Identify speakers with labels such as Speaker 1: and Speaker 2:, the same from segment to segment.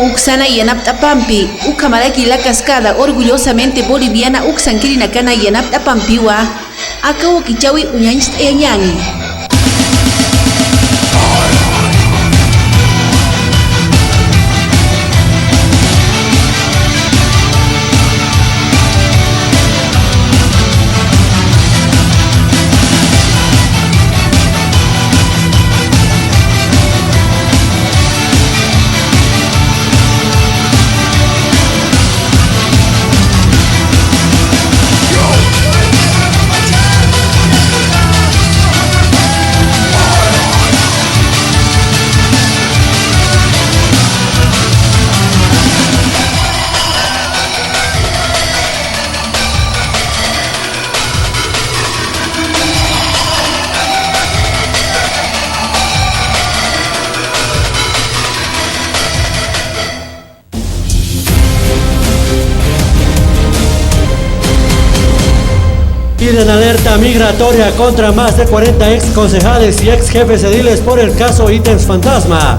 Speaker 1: Uxana y Yanaptapampi, Ucamaraki la Cascada, orgullosamente boliviana, Uxanquirina Cana y Yanaptapampiwa, Acabo Kichawi Uñanch Eñani.
Speaker 2: Piden alerta migratoria contra más de 40 ex concejales y ex jefes ediles por el caso Ítems Fantasma.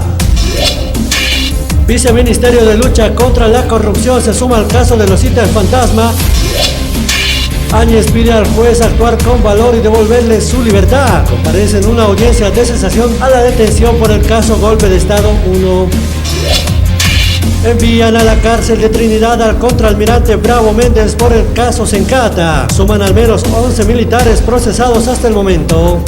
Speaker 2: Viceministerio de Lucha contra la Corrupción se suma al caso de los Ítems Fantasma. Áñez pide al juez actuar con valor y devolverles su libertad. Comparece en una audiencia de cesación a la detención por el caso Golpe de Estado 1. Envían a la cárcel de Trinidad al contraalmirante Bravo Méndez por el caso Sencata. Suman al menos 11 militares procesados hasta el momento.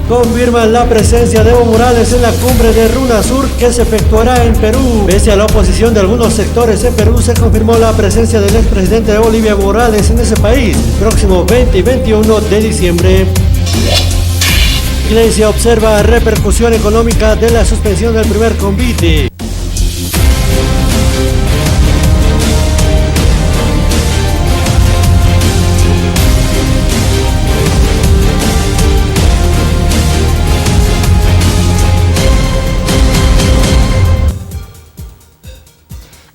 Speaker 2: Confirman la presencia de Evo Morales en la cumbre de Runa Sur que se efectuará en Perú. Pese a la oposición de algunos sectores en Perú, se confirmó la presencia del expresidente de Bolivia, Evo Morales, en ese país, próximo 20 y 21 de diciembre. Iglesia observa repercusión económica de la suspensión del primer convite.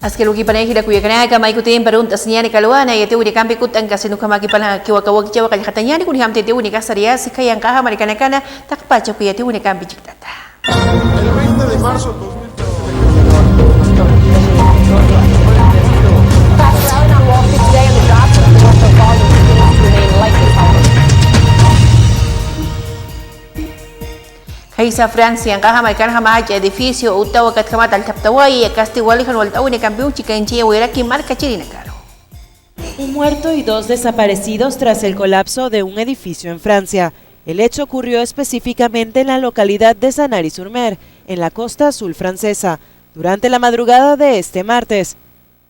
Speaker 1: Askeluki panahira kuya kanaka maikutin peruntas niani kaluana ya teuri kampi kutan kasinu kamaki pana kiwakawaki jawa kali katanyani kuni hamte teuri kasaria sikayang kaha marikanakana takpacha kuya teuri kampi chiktata.
Speaker 3: El 20 de marzo de 2013
Speaker 1: Kaisa Francia ang kahamay kanhamay edificio utawa kat kamat al taptaway kasti walihan wal tawni kampiu chikanchi weraki marca chirinakaro.
Speaker 4: Un muerto y 2 desaparecidos tras el colapso de un edificio en Francia. El hecho ocurrió específicamente en la localidad de Sanary-sur-Mer, en la costa azul francesa, durante la madrugada de este martes.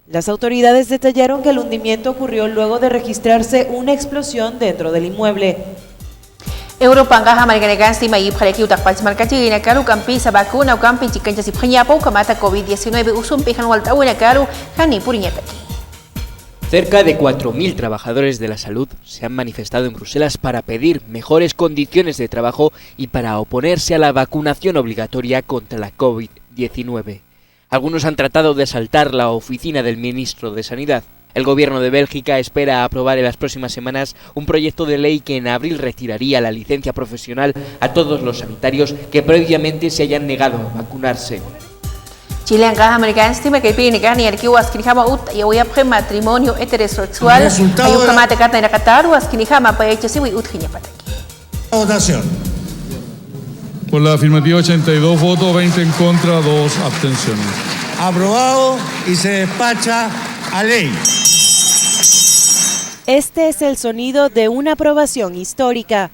Speaker 4: Las autoridades detallaron que el hundimiento ocurrió luego de registrarse una explosión dentro del inmueble.
Speaker 1: Europa ang kahamay kanakan si may iphalaki utak pals marca chirinakaro kampi sa bakuna o kampi chikancha si phanyapo kamata COVID-19 usumpihan wal tawni karo hani puriñataki.
Speaker 5: Cerca de 4.000 trabajadores de la salud se han manifestado en Bruselas para pedir mejores condiciones de trabajo y para oponerse a la vacunación obligatoria contra la COVID-19. Algunos han tratado de asaltar la oficina del ministro de Sanidad. El gobierno de Bélgica espera aprobar en las próximas semanas un proyecto de ley que en abril retiraría la licencia profesional a todos los sanitarios que previamente se hayan negado a vacunarse.
Speaker 1: Chile ang kahamay estima kay pinikan ni arkiwas kinihama ut yawya pre matrimonio heterosexual ayo kamata kata na kataru as kinihama pa hecho siwi ut pataki.
Speaker 6: Votación.
Speaker 7: Por la afirmativa 82 votos, 20 en contra, 2 abstenciones.
Speaker 6: Aprobado y se despacha a ley.
Speaker 4: Este es el sonido de una aprobación histórica.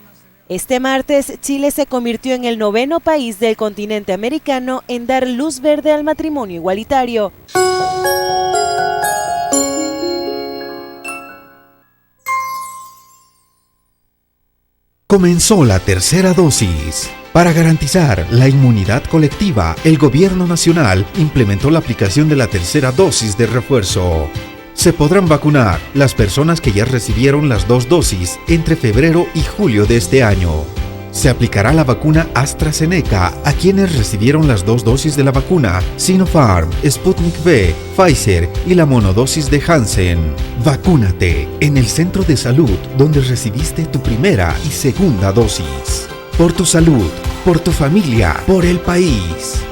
Speaker 4: Este martes, Chile se convirtió en el 9º país del continente americano en dar luz verde al matrimonio igualitario.
Speaker 8: Comenzó la tercera dosis. Para garantizar la inmunidad colectiva, el Gobierno Nacional implementó la aplicación de la tercera dosis de refuerzo. Se podrán vacunar las personas que ya recibieron las 2 dosis entre febrero y julio de este año. Se aplicará la vacuna AstraZeneca a quienes recibieron las 2 dosis de la vacuna Sinopharm, Sputnik V, Pfizer y la monodosis de Janssen. Vacúnate en el centro de salud donde recibiste tu primera y segunda dosis. Por tu salud, por tu familia, por el país.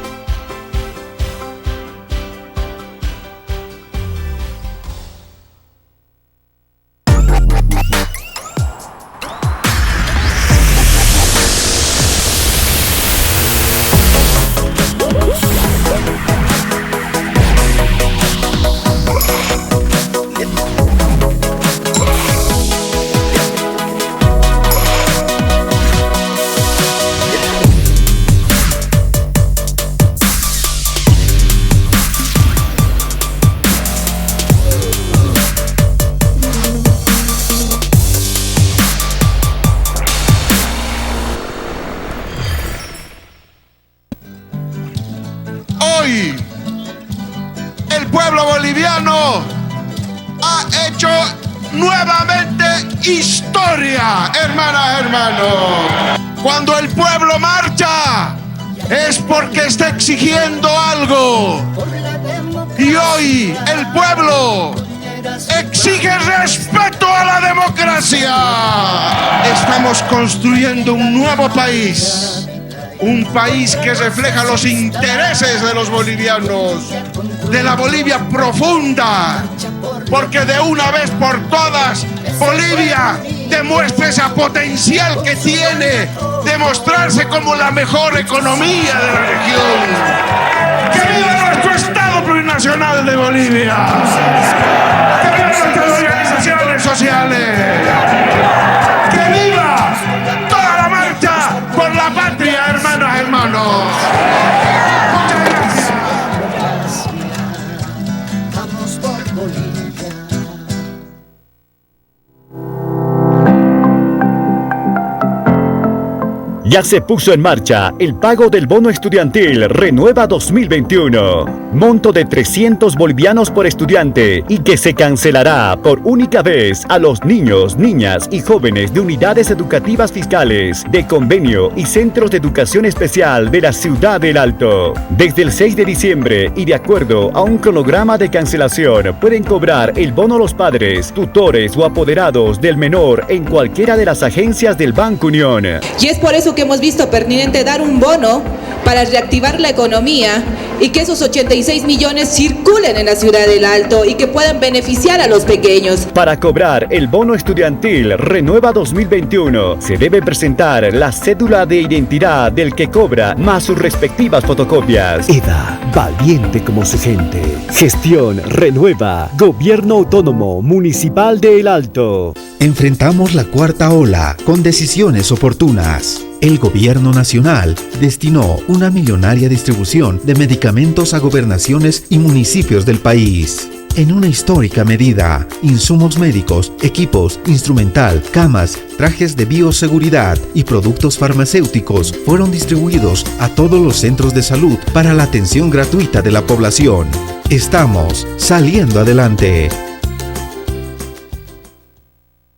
Speaker 3: hecho nuevamente historia, hermanas, hermanos. Cuando el pueblo marcha es porque está exigiendo algo. Y hoy el pueblo exige respeto a la democracia. Estamos construyendo un nuevo país. Un país que refleja los intereses de los bolivianos, de la Bolivia profunda, porque de una vez por todas Bolivia demuestre ese potencial que tiene de mostrarse como la mejor economía de la región. ¡Que viva nuestro Estado plurinacional de Bolivia! ¡Que viva nuestras organizaciones sociales! ¡Que viva toda la marcha por la patria, hermanas, hermanos! Muchas gracias.
Speaker 9: Vamos por Bolivia.
Speaker 10: Ya se puso en marcha el pago del bono estudiantil Renueva 2021. Monto de 300 bolivianos por estudiante y que se cancelará por única vez a los niños, niñas y jóvenes de unidades educativas fiscales, de convenio y centros de educación especial de la ciudad del Alto. Desde el 6 de diciembre y de acuerdo a un cronograma de cancelación pueden cobrar el bono los padres, tutores o apoderados del menor en cualquiera de las agencias del Banco Unión.
Speaker 11: Y es por eso que hemos visto pertinente dar un bono para reactivar la economía y que esos 86 millones circulen en la ciudad del Alto y que puedan beneficiar a los pequeños.
Speaker 10: Para cobrar el bono estudiantil Renueva 2021, se debe presentar la cédula de identidad del que cobra más sus respectivas fotocopias.
Speaker 12: EDA, valiente como su gente. Gestión Renueva, Gobierno Autónomo Municipal de El Alto.
Speaker 8: Enfrentamos la cuarta ola con decisiones oportunas. El gobierno nacional destinó una millonaria distribución de medicamentos a gobernaciones y municipios del país. En una histórica medida, insumos médicos, equipos, instrumental, camas, trajes de bioseguridad y productos farmacéuticos fueron distribuidos a todos los centros de salud para la atención gratuita de la población. Estamos saliendo adelante.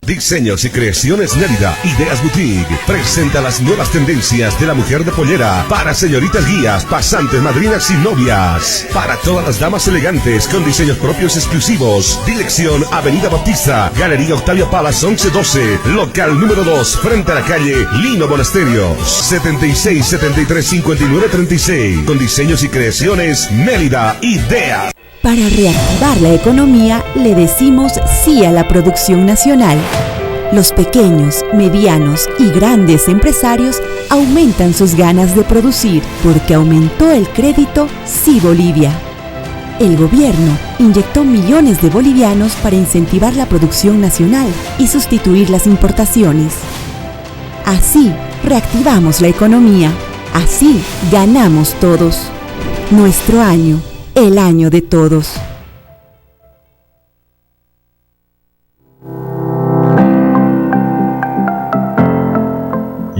Speaker 13: Diseños y Creaciones Mérida, Ideas Boutique, presenta las nuevas tendencias de la mujer de pollera para señoritas guías, pasantes, madrinas y novias. Para todas las damas elegantes con diseños propios exclusivos. Dirección Avenida Bautista, Galería Octavia Palas 1112, local número 2, frente a la calle Lino Monasterios, 76 73 59 36. Con Diseños y Creaciones Mérida, Ideas.
Speaker 14: Para reactivar la economía, le decimos sí a la producción nacional. Los pequeños, medianos y grandes empresarios aumentan sus ganas de producir porque aumentó el crédito Sí Bolivia. El gobierno inyectó millones de bolivianos para incentivar la producción nacional y sustituir las importaciones. Así reactivamos la economía. Así ganamos todos. Nuestro año. El año de todos.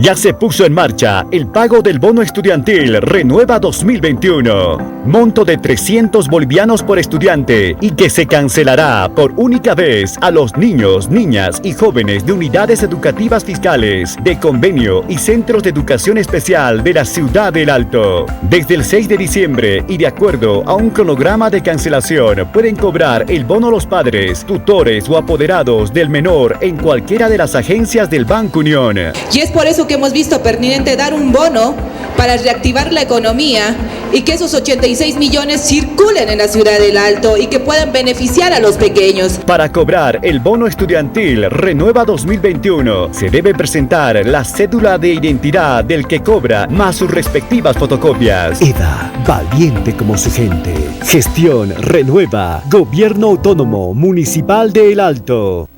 Speaker 10: Ya se puso en marcha el pago del bono estudiantil Renueva 2021. Monto de 300 bolivianos por estudiante y que se cancelará por única vez a los niños, niñas y jóvenes de unidades educativas fiscales, de convenio y centros de educación especial de la ciudad del Alto. Desde el 6 de diciembre y de acuerdo a un cronograma de cancelación pueden cobrar el bono los padres, tutores o apoderados del menor en cualquiera de las agencias del Banco Unión.
Speaker 11: Y es por eso que hemos visto pertinente dar un bono para reactivar la economía y que esos 86 millones circulen en la ciudad del Alto y que puedan beneficiar a los pequeños.
Speaker 10: Para cobrar el bono estudiantil Renueva 2021, se debe presentar la cédula de identidad del que cobra más sus respectivas fotocopias.
Speaker 12: EDA, valiente como su gente. Gestión Renueva, Gobierno Autónomo Municipal de El Alto.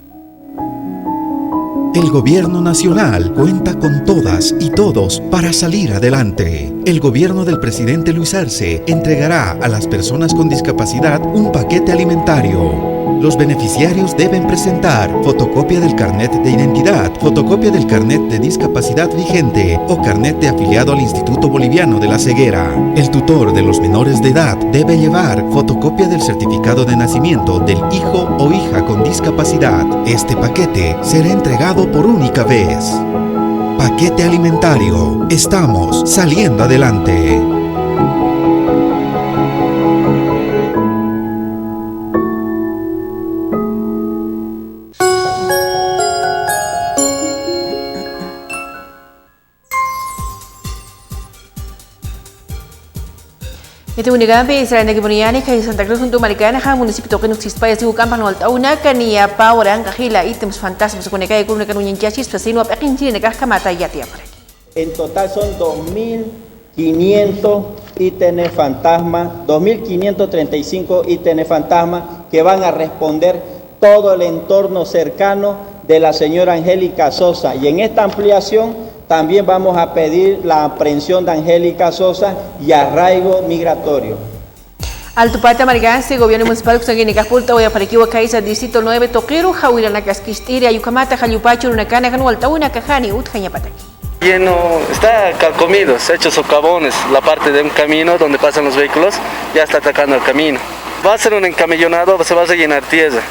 Speaker 8: El gobierno nacional cuenta con todas y todos para salir adelante. El gobierno del presidente Luis Arce entregará a las personas con discapacidad un paquete alimentario. Los beneficiarios deben presentar fotocopia del carnet de identidad, fotocopia del carnet de discapacidad vigente o carnet de afiliado al Instituto Boliviano de la Ceguera. El tutor de los menores de edad debe llevar fotocopia del certificado de nacimiento del hijo o hija con discapacidad. Este paquete será entregado por única vez. Paquete alimentario. Estamos saliendo adelante.
Speaker 1: Ito unigampi Israel na gibuniyani kay Santa Cruz junto Maricana ha munisipyo token uksispaya si Hukampan walta una kaniya pawaran kahila items fantasmas kung kaya kung kanunyan jachis pasino ap akin sini kamata yati apare.
Speaker 15: En total son 2.500 ítems fantasma, 2.535 ítems fantasma que van a responder todo el entorno cercano de la señora Angélica Sosa. Y en esta ampliación también vamos a pedir la aprehensión de Angélica Sosa y arraigo migratorio.
Speaker 1: Alto Pata Mariganse, Gobierno Municipal Kusangini Kapulta, Oya Parikiwa Kaisa, Distrito 9, Toquero, Jawira Nakaskistiri, Ayukamata, Jayupacho, Unacana, Ganualta, una Cajani, Utjaña Pataki.
Speaker 16: Lleno, está calcomido, se ha hecho socavones, la parte de un camino donde pasan los vehículos, ya está atacando el camino. Va a ser un encamellonado, se va a rellenar tierra.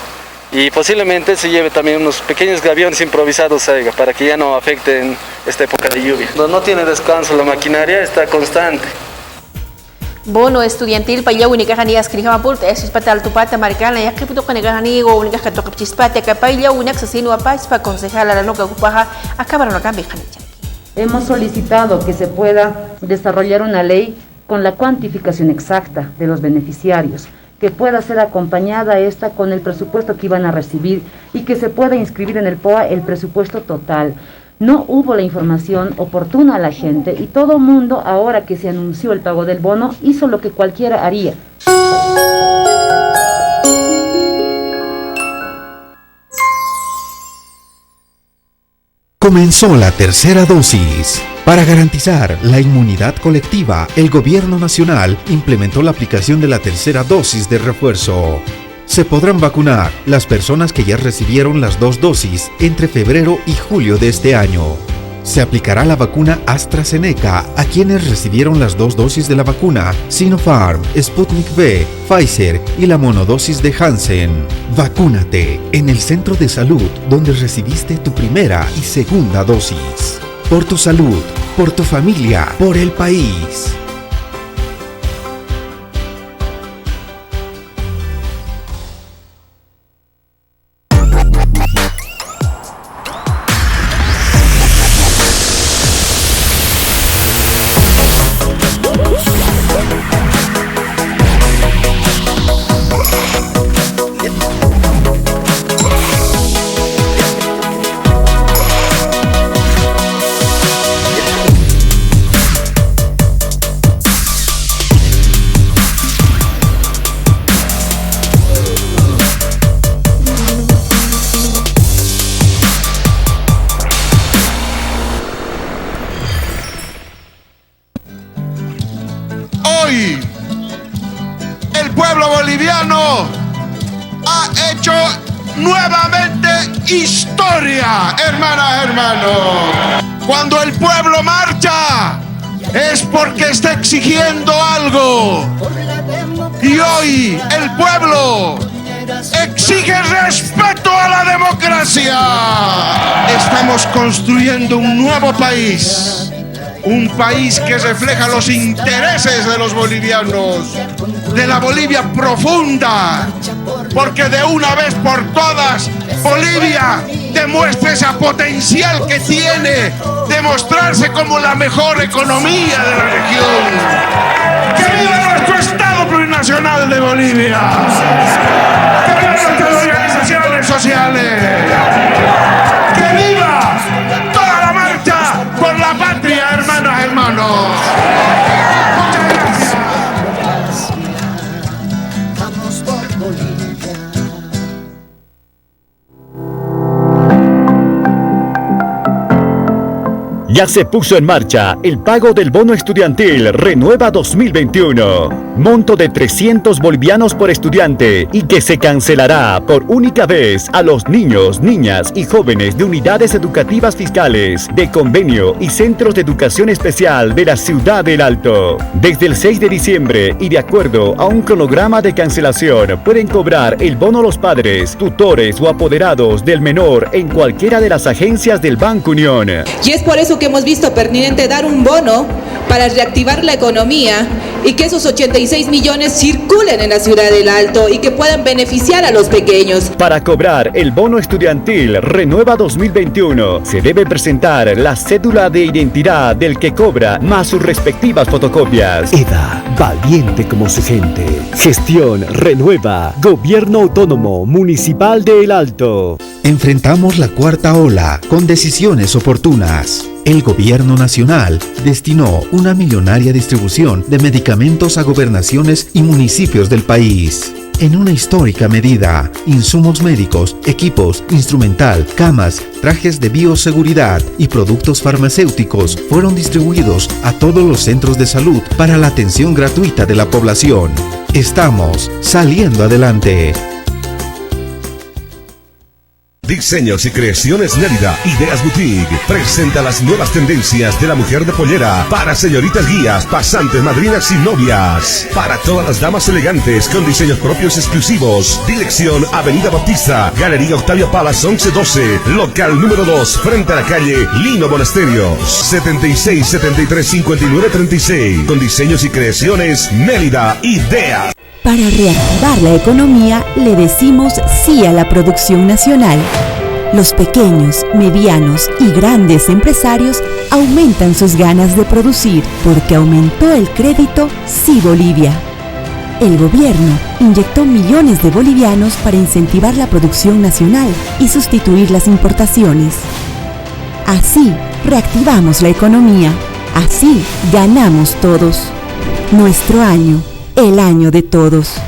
Speaker 16: Y posiblemente se lleve también unos pequeños gaviones improvisados para que ya no afecten esta época de lluvia. No tiene descanso, la maquinaria está constante.
Speaker 1: Bono estudiantil pa yaw unika kaniya skriha mapult es pata Alto Pata Maricana ya kiputo kaniya kaniya go unika katok chispate kapay yaw unak sa sino apais pa concejala la noca ocupaja acabaron a cambiar kaniya.
Speaker 17: Hemos solicitado que se pueda desarrollar una ley con la cuantificación exacta de los beneficiarios, que pueda ser acompañada esta con el presupuesto que iban a recibir y que se pueda inscribir en el POA el presupuesto total. No hubo la información oportuna a la gente y todo el mundo, ahora que se anunció el pago del bono, hizo lo que cualquiera haría.
Speaker 8: Comenzó la tercera dosis. Para garantizar la inmunidad colectiva, el Gobierno Nacional implementó la aplicación de la tercera dosis de refuerzo. Se podrán vacunar las personas que ya recibieron las 2 dosis entre febrero y julio de este año. Se aplicará la vacuna AstraZeneca a quienes recibieron las 2 dosis de la vacuna Sinopharm, Sputnik V, Pfizer y la monodosis de Janssen. Vacúnate en el centro de salud donde recibiste tu primera y segunda dosis. Por tu salud, por tu familia, por el país.
Speaker 3: Hoy el pueblo boliviano ha hecho nuevamente historia, hermanas, hermanos. Cuando el pueblo marcha es porque está exigiendo algo. Y hoy el pueblo exige respeto a la democracia. Estamos construyendo un nuevo país. Un país que refleja los intereses de los bolivianos, de la Bolivia profunda, porque de una vez por todas Bolivia demuestra ese potencial que tiene de mostrarse como la mejor economía de la región. ¡Que viva nuestro Estado plurinacional de Bolivia! ¡Que viva nuestras organizaciones sociales! ¡Que viva toda la marcha por la patria, hermanas, hermanos! Muchas gracias.
Speaker 9: Vamos por Bolivia.
Speaker 10: Ya se puso en marcha el pago del bono estudiantil Renueva 2021. Monto de 300 bolivianos por estudiante y que se cancelará por única vez a los niños, niñas y jóvenes de unidades educativas fiscales, de convenio y centros de educación especial de la ciudad del Alto. Desde el 6 de diciembre y de acuerdo a un cronograma de cancelación pueden cobrar el bono los padres, tutores o apoderados del menor en cualquiera de las agencias del Banco Unión.
Speaker 11: Y es por eso que hemos visto pertinente dar un bono para reactivar la economía y que esos 86 millones circulen en la ciudad del Alto y que puedan beneficiar a los pequeños.
Speaker 10: Para cobrar el bono estudiantil Renueva 2021, se debe presentar la cédula de identidad del que cobra más sus respectivas fotocopias.
Speaker 12: EDA, valiente como su gente. Gestión Renueva, Gobierno Autónomo Municipal de El Alto.
Speaker 8: Enfrentamos la cuarta ola con decisiones oportunas. El Gobierno Nacional destinó una millonaria distribución de medicamentos a gobernaciones y municipios del país. En una histórica medida, insumos médicos, equipos, instrumental, camas, trajes de bioseguridad y productos farmacéuticos fueron distribuidos a todos los centros de salud para la atención gratuita de la población. Estamos saliendo adelante.
Speaker 13: Diseños y Creaciones Mérida, Ideas Boutique, presenta las nuevas tendencias de la mujer de pollera para señoritas guías, pasantes, madrinas y novias. Para todas las damas elegantes con diseños propios exclusivos. Dirección Avenida Bautista, Galería Octavio Palas 1112, local número 2, frente a la calle Lino Monasterios, 76 73 59 36. Con Diseños y Creaciones Mérida, Ideas.
Speaker 14: Para reactivar la economía, le decimos sí a la producción nacional. Los pequeños, medianos y grandes empresarios aumentan sus ganas de producir porque aumentó el crédito Sí Bolivia. El gobierno inyectó millones de bolivianos para incentivar la producción nacional y sustituir las importaciones. Así reactivamos la economía. Así ganamos todos. Nuestro año. El año de todos.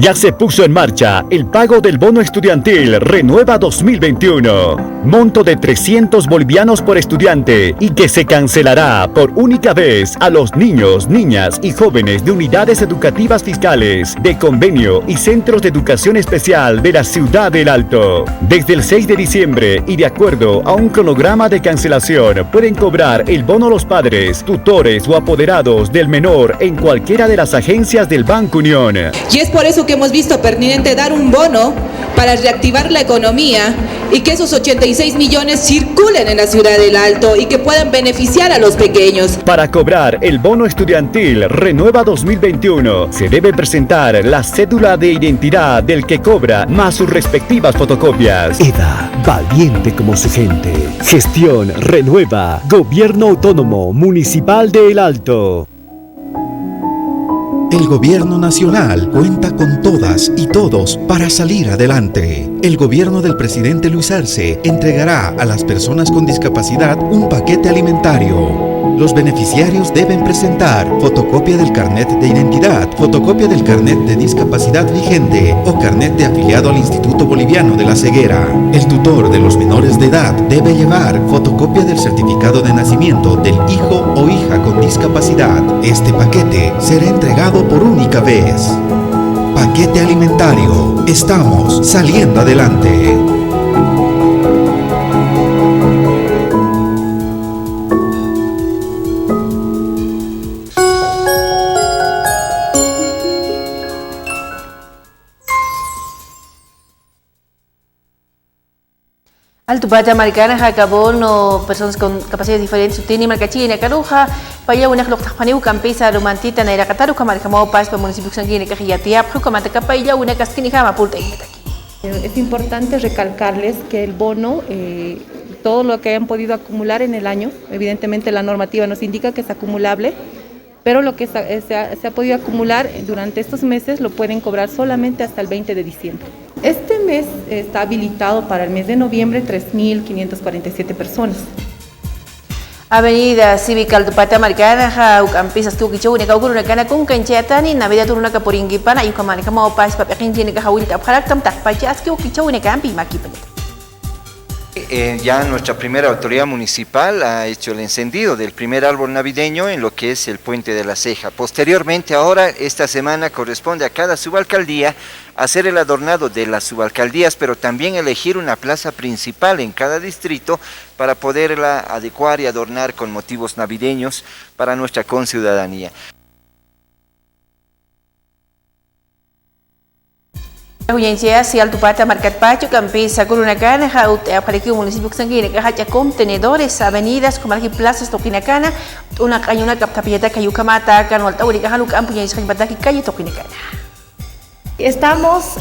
Speaker 10: Ya se puso en marcha el pago del bono estudiantil Renueva 2021. Monto de 300 bolivianos por estudiante y que se cancelará por única vez a los niños, niñas y jóvenes de unidades educativas fiscales, de convenio y centros de educación especial de la ciudad del Alto. Desde el 6 de diciembre y de acuerdo a un cronograma de cancelación pueden cobrar el bono los padres, tutores o apoderados del menor en cualquiera de las agencias del Banco Unión.
Speaker 11: Y es por eso que hemos visto pertinente dar un bono para reactivar la economía y que esos 86 millones circulen en la ciudad del Alto y que puedan beneficiar a los pequeños.
Speaker 10: Para cobrar el bono estudiantil Renueva 2021, se debe presentar la cédula de identidad del que cobra más sus respectivas fotocopias.
Speaker 12: EDA, valiente como su gente. Gestión Renueva, Gobierno Autónomo Municipal de El Alto.
Speaker 8: El Gobierno Nacional cuenta con todas y todos para salir adelante. El gobierno del presidente Luis Arce entregará a las personas con discapacidad un paquete alimentario. Los beneficiarios deben presentar fotocopia del carnet de identidad, fotocopia del carnet de discapacidad vigente o carnet de afiliado al Instituto Boliviano de la Ceguera. El tutor de los menores de edad debe llevar fotocopia del certificado de nacimiento del hijo o hija con discapacidad. Este paquete será entregado por única vez. Paquete alimentario. Estamos saliendo adelante.
Speaker 1: Alto Pata Maricana, Jacabón o personas con capacidades diferentes, tiene Marcachina, Caruja, Paya, una Paneu, Campesa, Romantita, Naira Cataru, Camarcamo, Paz, para municipio Sanguíneo, Cajiatia, Jucamata, Capaya, una Casquinijama, Pulta y
Speaker 18: Es importante recalcarles que el bono, todo lo que hayan podido acumular en el año, evidentemente la normativa nos indica que es acumulable, pero lo que se ha podido acumular durante estos meses lo pueden cobrar solamente hasta el 20 de diciembre. Este mes está habilitado para el mes de noviembre 3.547 personas.
Speaker 1: Avenida Cívica Altupata Marcana, Jaucampis, Astuquicho, Unicaucuna Cana, con Canchetani, Navidad Turuna Capuringipana, y Comanicamo Paz, Papajin, Jawil, Tapharaktam, Tapachasque, Uquicho, Unicampi, Maquipanet.
Speaker 19: Ya nuestra primera autoridad municipal ha hecho el encendido del primer árbol navideño en lo que es el Puente de la Ceja. Posteriormente, ahora, esta semana corresponde a cada subalcaldía hacer el adornado de las subalcaldías, pero también elegir una plaza principal en cada distrito para poderla adecuar y adornar con motivos navideños para nuestra conciudadanía.
Speaker 1: Huyencia si Altupata Marcat Pacho, Campisa, Curunacana, Jaute, Aparequio, municipio Sanguine, Cajacha, contenedores, avenidas, como aquí plazas, Toquinacana, una cañona captapilleta, Cayucamata, Canualtauri, Cajalucam, Puñayis, Bataki, Calle Toquinacana.
Speaker 20: Estamos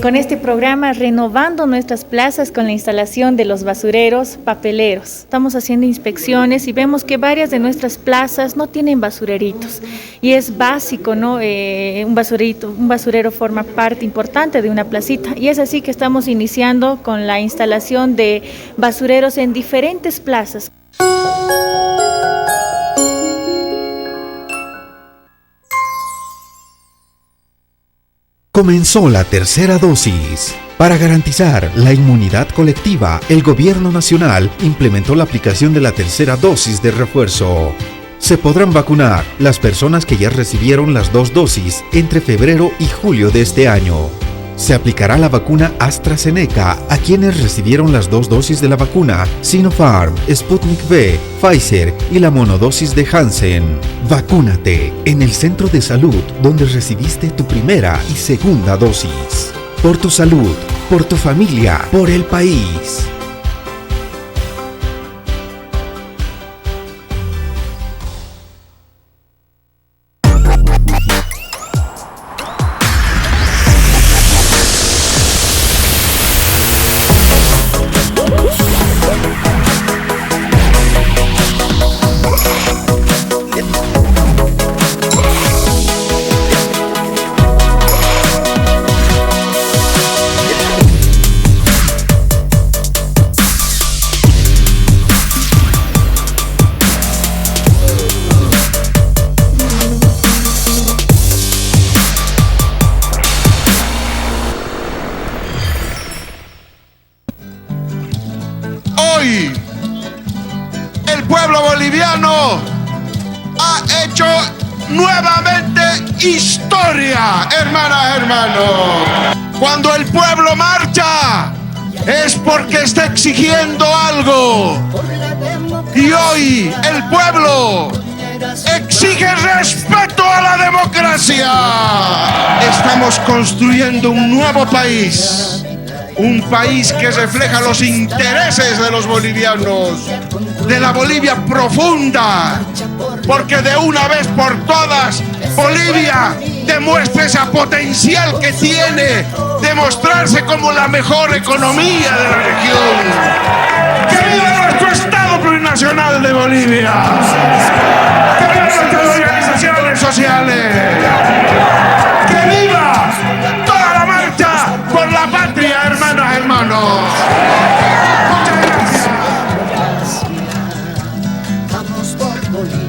Speaker 20: con este programa renovando nuestras plazas con la instalación de los basureros papeleros. Estamos haciendo inspecciones y vemos que varias de nuestras plazas no tienen basureritos. Y es básico, ¿no? Un basurero forma parte importante de una placita. Y es así que estamos iniciando con la instalación de basureros en diferentes plazas.
Speaker 8: Comenzó la tercera dosis. Para garantizar la inmunidad colectiva, el Gobierno Nacional implementó la aplicación de la tercera dosis de refuerzo. Se podrán vacunar las personas que ya recibieron las 2 dosis entre febrero y julio de este año. Se aplicará la vacuna AstraZeneca a quienes recibieron las 2 dosis de la vacuna Sinopharm, Sputnik V, Pfizer y la monodosis de Janssen. Vacúnate en el centro de salud donde recibiste tu primera y segunda dosis. Por tu salud, por tu familia, por el país.
Speaker 3: Hoy el pueblo boliviano ha hecho nuevamente historia, hermanas, hermanos. Cuando el pueblo marcha es porque está exigiendo algo. Y hoy el pueblo exige respeto a la democracia. Estamos construyendo un nuevo país. Un país que refleja los intereses de los bolivianos, de la Bolivia profunda, porque de una vez por todas Bolivia demuestra ese potencial que tiene de mostrarse como la mejor economía de la región. ¡Que viva nuestro Estado plurinacional de Bolivia! ¡Que viva nuestras organizaciones sociales! ¡Que viva toda la marcha por la patria, hermanas, hermanos! Muchas gracias.
Speaker 9: Vamos por Bolivia.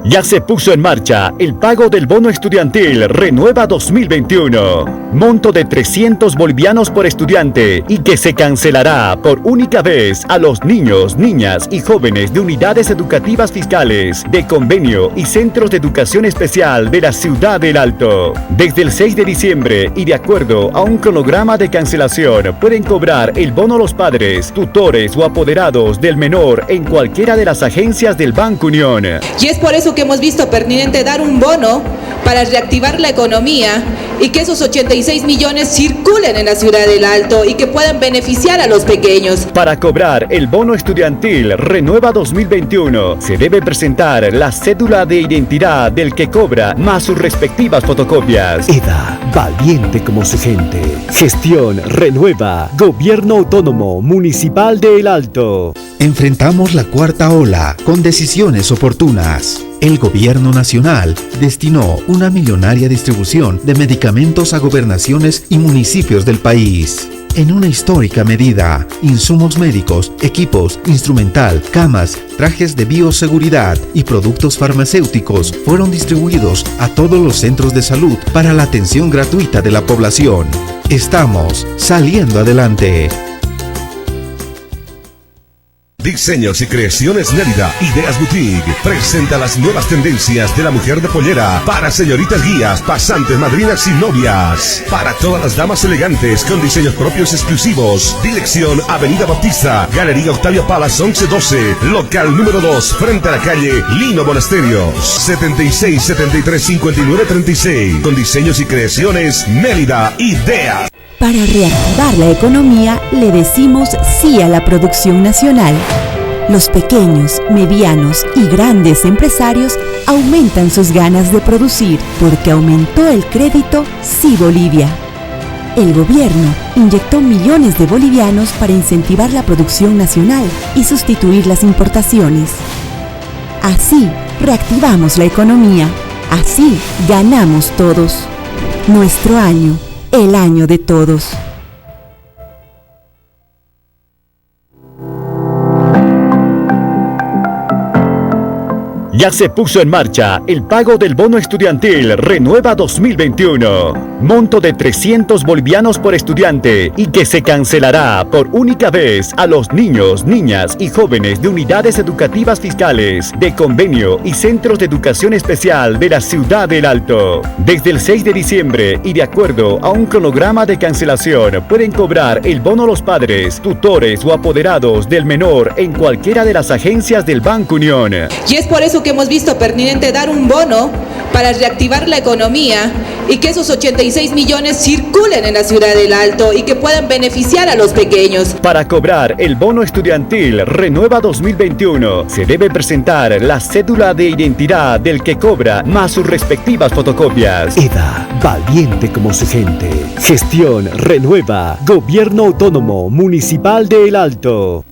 Speaker 10: Ya se puso en marcha el pago del bono estudiantil Renueva 2021. Monto de 300 bolivianos por estudiante y que se cancelará por única vez a los niños, niñas y jóvenes de unidades educativas fiscales, de convenio y centros de educación especial de la ciudad del Alto. Desde el 6 de diciembre y de acuerdo a un cronograma de cancelación pueden cobrar el bono los padres, tutores o apoderados del menor en cualquiera de las agencias del Banco Unión.
Speaker 11: Y es por eso que hemos visto pertinente dar un bono para reactivar la economía y que esos 86 millones circulen en la ciudad del Alto y que puedan beneficiar a los pequeños.
Speaker 10: Para cobrar el bono estudiantil Renueva 2021, se debe presentar la cédula de identidad del que cobra más sus respectivas fotocopias.
Speaker 12: EDA, valiente como su gente. Gestión Renueva, Gobierno Autónomo Municipal de El Alto.
Speaker 8: Enfrentamos la cuarta ola con decisiones oportunas. El gobierno nacional destinó una millonaria distribución de medicamentos a gobernaciones y municipios del país. En una histórica medida, insumos médicos, equipos, instrumental, camas, trajes de bioseguridad y productos farmacéuticos fueron distribuidos a todos los centros de salud para la atención gratuita de la población. Estamos saliendo adelante.
Speaker 13: Diseños y Creaciones Mérida, Ideas Boutique, presenta las nuevas tendencias de la mujer de pollera para señoritas guías, pasantes, madrinas y novias. Para todas las damas elegantes con diseños propios exclusivos. Dirección Avenida Bautista, Galería Octavia Palas 1112, local número 2, frente a la calle Lino Monasterios, 76 73 59 36. Con Diseños y Creaciones Mérida, Ideas.
Speaker 14: Para reactivar la economía, le decimos sí a la producción nacional. Los pequeños, medianos y grandes empresarios aumentan sus ganas de producir porque aumentó el crédito Sí Bolivia. El gobierno inyectó millones de bolivianos para incentivar la producción nacional y sustituir las importaciones. Así reactivamos la economía. Así ganamos todos. Nuestro año. El año de todos.
Speaker 10: Ya se puso en marcha el pago del bono estudiantil Renueva 2021. Monto de 300 bolivianos por estudiante y que se cancelará por única vez a los niños, niñas y jóvenes de unidades educativas fiscales, de convenio y centros de educación especial de la ciudad del Alto. Desde el 6 de diciembre y de acuerdo a un cronograma de cancelación pueden cobrar el bono los padres, tutores o apoderados del menor en cualquiera de las agencias del Banco Unión.
Speaker 11: Y es por eso que hemos visto pertinente dar un bono para reactivar la economía y que esos 86 millones circulen en la ciudad del Alto y que puedan beneficiar a los pequeños.
Speaker 10: Para cobrar el bono estudiantil Renueva 2021, se debe presentar la cédula de identidad del que cobra más sus respectivas fotocopias.
Speaker 12: EDA, valiente como su gente. Gestión Renueva, Gobierno Autónomo Municipal de El Alto.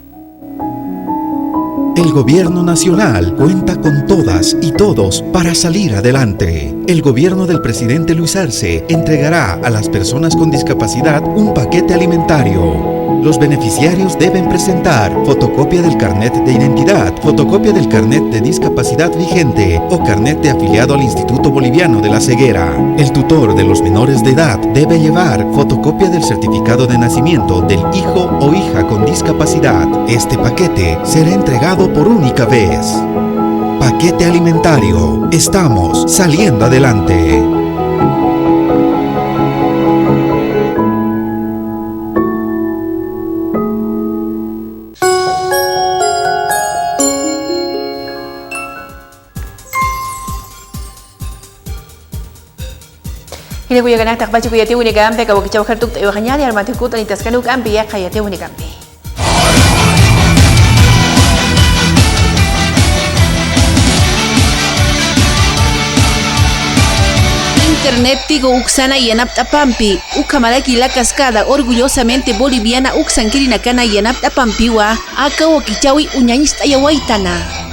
Speaker 8: El gobierno nacional cuenta con todas y todos para salir adelante. El gobierno del presidente Luis Arce entregará a las personas con discapacidad un paquete alimentario. Los beneficiarios deben presentar fotocopia del carnet de identidad, fotocopia del carnet de discapacidad vigente o carnet de afiliado al Instituto Boliviano de la Ceguera. El tutor de los menores de edad debe llevar fotocopia del certificado de nacimiento del hijo o hija con discapacidad. Este paquete será entregado por única vez. Paquete alimentario. Estamos saliendo adelante.
Speaker 1: Hina kuya ganak takbachi kuya tiwi ni gambe ka wakichaw khartuk tayo kanyari armatikut anitas kanuk ambi ya kaya tiwi ni gambe.
Speaker 21: Internet tigo uksana yanap tapampi, ukamalaki la cascada orgullosamente boliviana uksankiri nakana yanap tapampiwa, aka wakichawi uñañis tayawaitana.